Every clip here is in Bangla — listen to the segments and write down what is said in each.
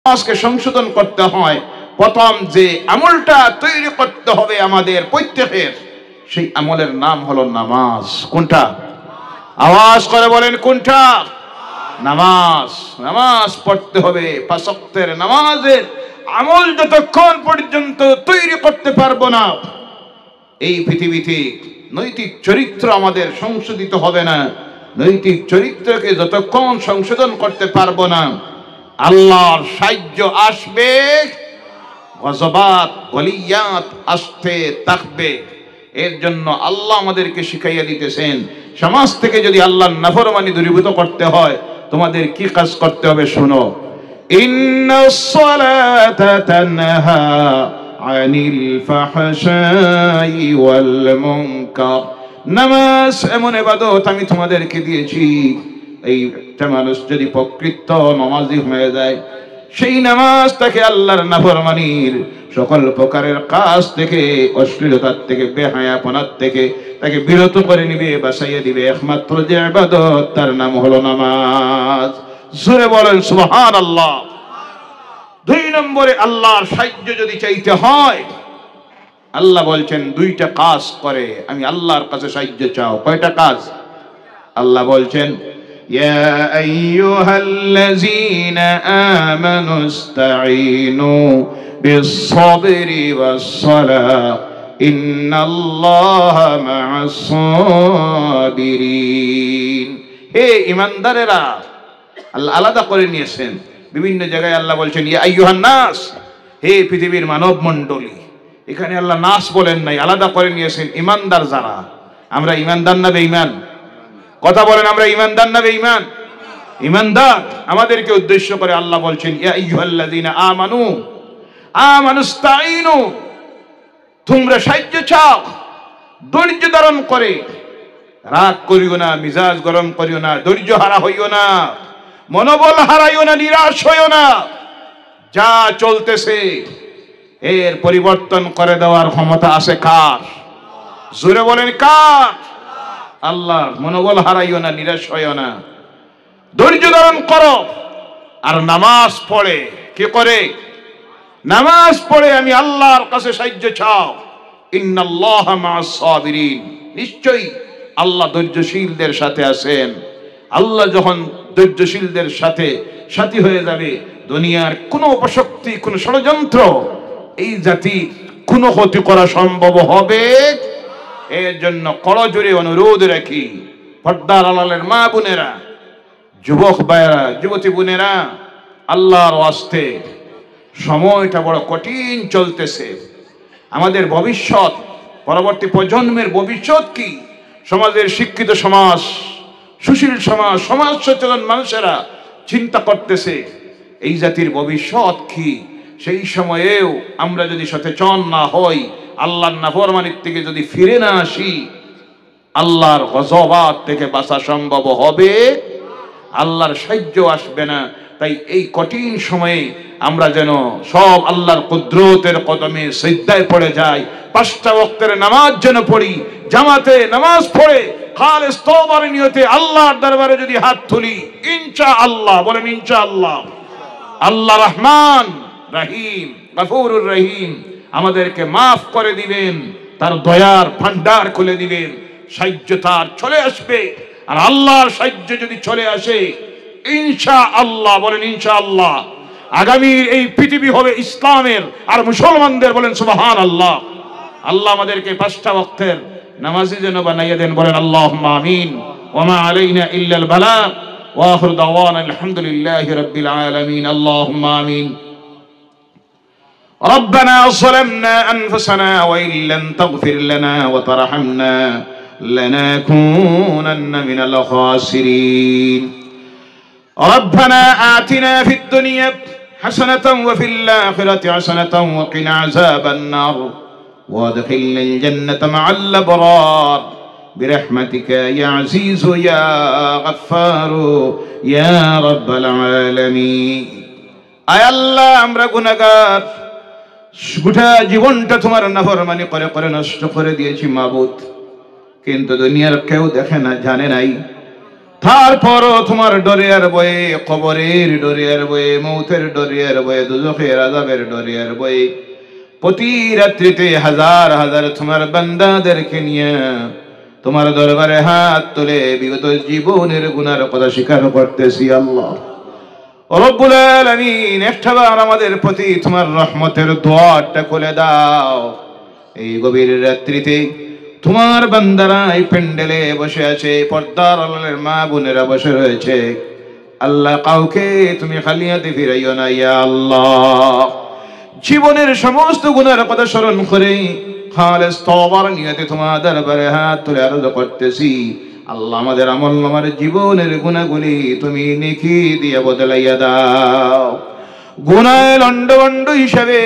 সমাজকে সংশোধন করতে হয়, প্রথম যে আমলটা তৈরি করতে হবে আমাদের প্রত্যেকের, সেই আমলের নাম হলো নামাজ। কোনটা? আওয়াজ করে বলেন কোনটা? নামাজ। নামাজ পড়তে হবে। 5 ওয়াক্তের নামাজের আমল যতক্ষণ পর্যন্ত তৈরি করতে পারবো না, এই পৃথিবীতে নৈতিক চরিত্র আমাদের সংশোধিত হবে না। নৈতিক চরিত্রকে যতক্ষণ সংশোধন করতে পারবো না, আল্লাহর সাহায্য আসবে, গজবাত বলিয়াত আসতে থাকবে। এর জন্য আল্লাহ আমাদেরকে শিখাইয়া দিতেছেন, সমাজ থেকে যদি আল্লাহর নাফরমানি দূরীভূত করতে হয়, তোমাদের কি কাজ করতে হবে শোনো। ইন্নাস সালাতা তানহা আনিল ফাহশাই ওয়াল মুনকার। নামাজ এমন ইবাদত আমি তোমাদেরকে দিয়েছি, এইটা মানুষ যদি প্রকৃত নামাজি হয়ে যায়, সেই নামাজ তাকে আল্লাহর নাফরমানির সকল প্রকারের কাজ থেকে, অশ্লীলতার থেকে, বেহায়াপনার থেকে তাকে বিরত করে নিবে, বাঁচাইয়া দিবে। একমাত্র যে ইবাদত, তার নাম হলো নামাজ। জোরে বলেন সুবহানাল্লাহ। 2 নম্বরে আল্লাহর সাহায্য যদি চাইতে হয়, আল্লাহ বলছেন 2টা কাজ করে আমি আল্লাহর কাছে সাহায্য চাও। কয়টা কাজ? আল্লাহ বলছেন, ইয়া আইয়ুহাল্লাযীনা আমানু ইসতাঈনু বিস-সাবরি ওয়াস-সালাহ ইন্নাল্লাহা মা'আস-সাবিরিন। হে ঈমানদারেরা, আল্লাহ আলাদা করে নিয়েছেন। বিভিন্ন জায়গায় আল্লাহ বলছেন ইয়া আইয়ুহান নাস, হে পৃথিবীর মানব মণ্ডলী। এখানে আল্লাহ নাস বলেন নাই, আলাদা করে নিয়েছেন ঈমানদার যারা। আমরা ঈমানদার না বেঈমান? কথা বলেন, আমরা ঈমানদার না বেঈমান? ঈমানদার। আমাদেরকে উদ্দেশ্য করে আল্লাহ বলছেন ইয়া আইয়ুহাল্লাযীনা আমানু আমানুস্তাঈনু, তোমরা সাহায্য চাও ধৈর্য ধারণ করে। রাগ করিও না, মিজাজ গরম করিও না, ধৈর্য হারা হইও না, মনোবল হারাইও না, নিরাশ হইও না। যা চলতেছে এর পরিবর্তন করে দেওয়ার ক্ষমতা আছে কার? জোরে বলেন কার? আল্লাহ। মনোবল হারাইও না, নিরাশ হইও না, ধৈর্য ধারণ করো। আর নামাজ পড়ে কি করে? নামাজ পড়ে আমি আল্লাহর কাছে সাহায্য চাও। ইন্নাল্লাহা মা'আস-সাবিরিন, নিশ্চয়ই আল্লাহ ধৈর্যশীলদের সাথে আছেন। আল্লাহ যখন ধৈর্যশীলদের সাথে সাথী হয়ে যাবে, দুনিয়ার কোনো অপশক্তি, কোনো ষড়যন্ত্র এই জাতি কোনো ক্ষতি করা সম্ভব হবে। এর জন্য করজোরে অনুরোধ রাখি, পর্দার আড়ালের মা বোনেরা, যুবক ভাইয়েরা, যুবতী বোনেরা, আল্লাহর ওয়াস্তে সময়টা বড় কঠিন চলতেছে। আমাদের ভবিষ্যৎ, পরবর্তী প্রজন্মের ভবিষ্যৎ কি? সমাজের শিক্ষিত সমাজ, সুশীল সমাজ, সমাজ সচেতন মানুষেরা চিন্তা করতেছে এই জাতির ভবিষ্যৎ কি। সেই সময়েও আমরা যদি সচেতন না হই, আল্লাহর নাফরমানির থেকে যদি ফিরে না আসি, আল্লাহর গজবাত থেকে বাঁচা সম্ভব হবে, আল্লাহর সাহায্য আসবে না। তাই এই কঠিন সময়ে আমরা যেন সব আল্লাহর কুদরতের কদমে সিজদায় পড়ে যাই। 5টা ওয়াক্তের নামাজ যেন পড়ি, জামাতে নামাজ পড়ে খালিস তওবার নিয়তে আল্লাহর দরবারে যদি হাত তুলি, ইনশাআল্লাহ, বলেন ইনশাআল্লাহ, আল্লাহ রহমান রহিম, গফুরুর রহিম আমাদেরকে মাফ করে দিবেন, তার দয়ার ভান্ডার খুলে দিবেন, সাহায্য তার চলে আসবে। আর আল্লাহর সাহায্য যদি চলে আসে, ইনশাআল্লাহ, বলেন ইনশাআল্লাহ, আগামীর এই পৃথিবী হবে ইসলামের আর মুসলমানদের। বলেন সুবহানাল্লাহ। আল্লাহ আমাদেরকে 5টা ওয়াক্তের নামাজি যেন বানাইয়া দেন। বলেন আল্লাহুম্মা আমিন। ওয়া মা আলাইনা ইল্লাল বালাগ ওয়া আখিরু দাওয়ানা আলহামদুলিল্লাহি রাব্বিল আলামিন। আল্লাহুম্মা আমিন। ربنا ظلمنا أنفسنا وإن لم تغفر لنا وترحمنا لنكونن من الخاسرين. ربنا آتنا في الدنيا حسنة وفي الآخرة حسنة وقنا عذاب النار وادخلنا الجنة مع الأبرار برحمتك يا عزيز يا غفار يا رب العالمين. আয় আল্লাহ, আমরা গুনাহগার, গোটা জীবনটা তোমার নাফরমানি করে করে নষ্ট করে দিয়েছি মাবুদ। কিন্তু দুনিয়ার কেউ দেখে না, জানে নাই তারপরও তোমার ডরে আর ভয়ে, কবরের ডরে আর ভয়ে, মৌতের ডরে আর ভয়ে, দুজখের আযাবের ডরে আর ভয়ে প্রতি রাত্রিতে হাজার হাজার তোমার বান্দাদেরকে নিয়ে তোমার দরবারে হাত তুলে বিগত জীবনের গুনার কথা স্বীকার করতেছি। আল্লাহ রব্বুল আলামিন, একটাবার আমাদের প্রতি তোমার রহমতের দুয়ারটা খুলে দাও। এই গভীর রাত্রিতে তোমার বান্দারা এই প্যান্ডেলে বসে আছে, পর্দার আড়ালের মা বোনেরা বসে রয়েছে। আল্লাহ, কাউকে তুমি খালি হাতে ফিরাইও না ইয়া আল্লাহ। জীবনের সমস্ত গুনার কথা স্মরণ করে খালেস তওবার নিয়তে তোমার দরবারে হাত তুলে আরজ করতেছি। আল্লাহ, আমাদের আমলনামার জীবনের গুনাহগুলি তুমি নেকি দিয়ে বদলাইয়া দাও। গুনায় লন্ডভন্ড হিসাবে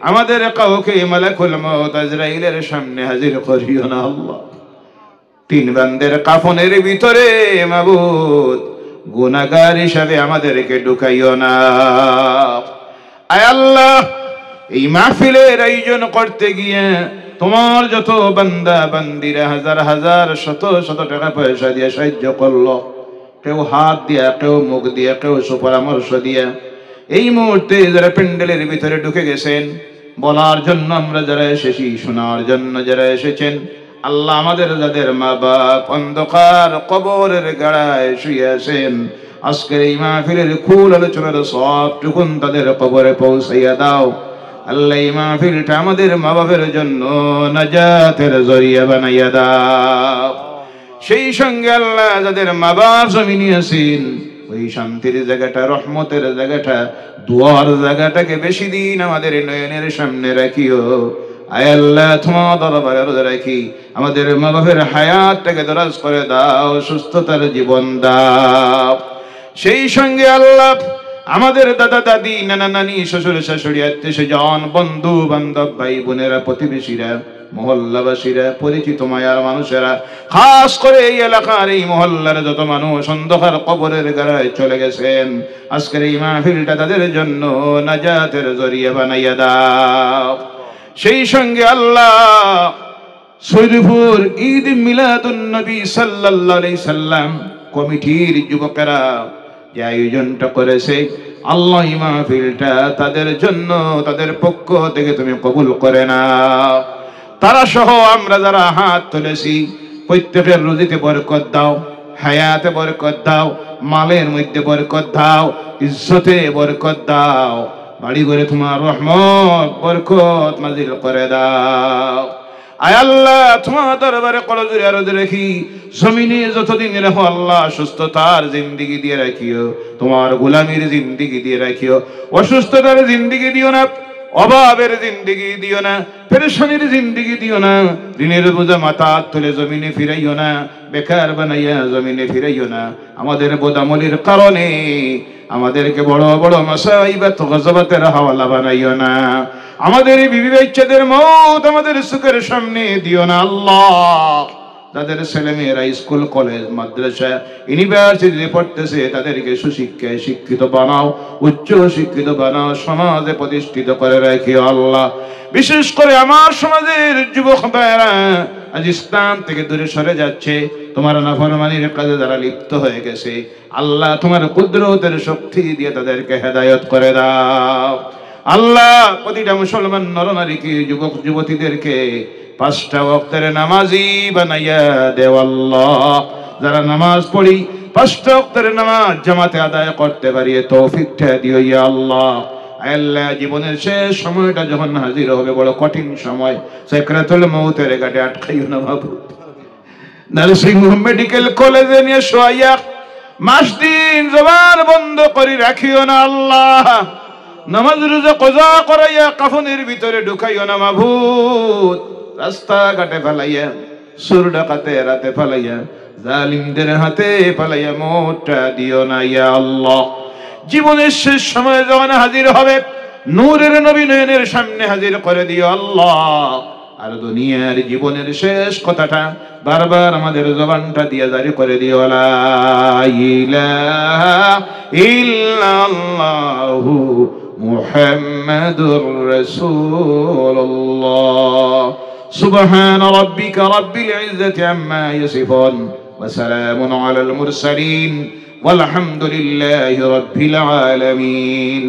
আমাদের কাউকে মালাকুল মউত আজরাইলের সামনে হাজির করিও না আল্লাহ। তিন বান্দের কাফনের ভিতরে মাবুদ গুনাহগার হিসাবে আমাদেরকে ঢুকাইও না। আয় আল্লাহ, এই মাহফিলের আয়োজন করতে গিয়ে তোমার যত বান্দা বান্দিরা হাজার হাজার শত শত টাকা পয়সা দিয়ে সাহায্য করলো, কেউ হাত দিয়া, কেউ মুখ দিয়া, কেউ সুপরামর্শ দিয়া, এই মুহূর্তে যারা প্যান্ডেলের ভিতরে ঢুকে গেছেন, বলার জন্য আমরা যারা এসেছি, শোনার জন্য যারা এসেছেন, আল্লাহ, আমাদের যাদের মা বাপ অন্ধকার কবরের গাড়ায় শুয়ে আছেন, আজকের এই মাহফিলের খুল আলোচনার সবটুকুন তাদের কবরে পৌঁছাইয়া দাও। আল্লাহ, এই মাহফিলটা আমাদের মা বাপের জন্য নাজাতের জরিয়া বানাইয়া দাও। সেই সঙ্গে আল্লাহ, যাদের মা বাপ জমিনে আছেন, ওই শান্তির জায়গাটা, রহমতের জায়গাটা, দুয়ার জায়গাটাকে বেশি দিন আমাদের নয়নের সামনে রাখিও। আয় আল্লাহ, তোমার দরবারে আরজ রাখি, আমাদের মা বাপের হায়াতটাকে দরাজ করে দাও, সুস্থতার জীবন দাও। সেই সঙ্গে আল্লাহ, আমাদের দাদা দাদি, নানা নানি, শ্বশুর শাশুড়ি, আত্মীয় স্বজন, বন্ধু বান্ধব, ভাই বোনেরা, প্রতিবেশীরা, মহল্লাবাসীরা, পরিচিত মায়ার মানুষেরা, খাস করে এই এলাকার এই মহল্লার যত মানুষ অন্ধকার কবরের গাড়ায় চলে গেছেন, আজকের এই মাহফিলটা তাদের জন্য নাজাতের জরিয়া বানাইয়া দাও। সেই সঙ্গে আল্লাহ, সৈয়দপুর ঈদ মিলাদুন নবী সাল্লাল্লাহু আলাইহি সাল্লাম কমিটির যুবকেরা যে আয়োজনটা করেছে, আল্লাহ, এই মাহফিলটা তাদের জন্য, তাদের পক্ষ থেকে তুমি কবুল করে নাও। তারা সহ আমরা যারা হাত তুলেছি, প্রত্যেকের রুজিতে বরকত দাও, হায়াতে বরকত দাও, মালের মধ্যে বরকত দাও, ইজ্জতে বরকত দাও, বাড়ি ঘরে তোমার রহমত বরকত নাজিল করে দাও। আয় আল্লাহ, তোমার দরবারে করজোরে আরজ রাখি, জমিনে যতদিন রাখো আল্লাহ, সুস্থতার জিন্দেগি দিয়ে রাখিও, তোমার গোলামির জিন্দেগি দিয়ে রাখিও, অসুস্থতার জিন্দেগি দিও না, অভাবের জিন্দেগি দিও না, পেরেশানির জিন্দেগি দিও না, ঋণের বোঝা মাথা তুলে জমিনে ফিরাইও না, বেকার বানাইয়া জমিনে ফিরাইও না। আমাদের বোদামলির কারণে আমাদেরকে বড় বড় মাসাইবাত গজবাতের হাওয়ালা বানাইও না। আমাদের এই বিবি বাচ্চাদের মওত আমাদের চোখের সামনে দিও না আল্লাহ। যাদের ছেলেমেয়েরা স্কুল, কলেজ, মাদ্রাসা, ইউনিভার্সিটিতে পড়তেছে, তাদেরকে সুশিক্ষায় শিক্ষিত বানাও, উচ্চ শিক্ষিত বানাও, সমাজে প্রতিষ্ঠিত করে রাখিও আল্লাহ। বিশেষ করে আমার সমাজের যুবক ভাইয়েরা আজ ইসলাম থেকে দূরে সরে যাচ্ছে, তোমার নাফরমানির কাজে যারা লিপ্ত হয়ে গেছে, আল্লাহ, তোমার কুদরতের শক্তি দিয়ে তাদেরকে হেদায়েত করে দাও আল্লাহ। প্রতিটা মুসলমান নরনারীকে, যুবক যুবতীদেরকে 5টা ওয়াক্তের নামাজি বানাইয়া দেও আল্লাহ। যারা নামাজ পড়ি 5টা ওয়াক্তের নামাজ জামাতে আদায় করতে পারি তৌফিকটা দিও ইয়া আল্লাহ। আল্লাহ, জীবনের শেষ সময়টা যখন হাজির হবে, বড় কঠিন সময়, সাকরাতুল মউতের ঘাটে আটকাইও না মাবুদ। নার্সিংহোম মেডিকেল কলেজে নিয়ে শোয়াইয়া মাস দিন জবান বন্ধ করে রাখিও না আল্লাহ। নামাজ রোজা কজা করাইয়া কাফনের ভিতরে ঢুকাইও না মাবুদ। রাস্তাঘাটে ফেলাইয়া, সুর ডাকাতে রাতে ফেলাইয়া, জালিমদের হাতে ফেলাইয়া মোটটা দিও না ইয়া আল্লাহ। জীবনের শেষ সময় যখন হাজির হবে, নূরের নবী নয়নের সামনে হাজির করে দিও আল্লাহ। আর দুনিয়ার জীবনের শেষ কথাটা বারবার আমাদের জবানটা দিয়ে জারি করে দিও, লা ইলাহা ইল্লাল্লাহু মুহাম্মাদুর রাসূলুল্লাহ। সুবহান রাব্বিকা রাব্বিল ইজ্জাতি আম্মা ইয়াসিফুন, ওয়া সালামুন আলাল মুরসালিন ওয়ালহামদুলিল্লাহি রাব্বিল আলামিন।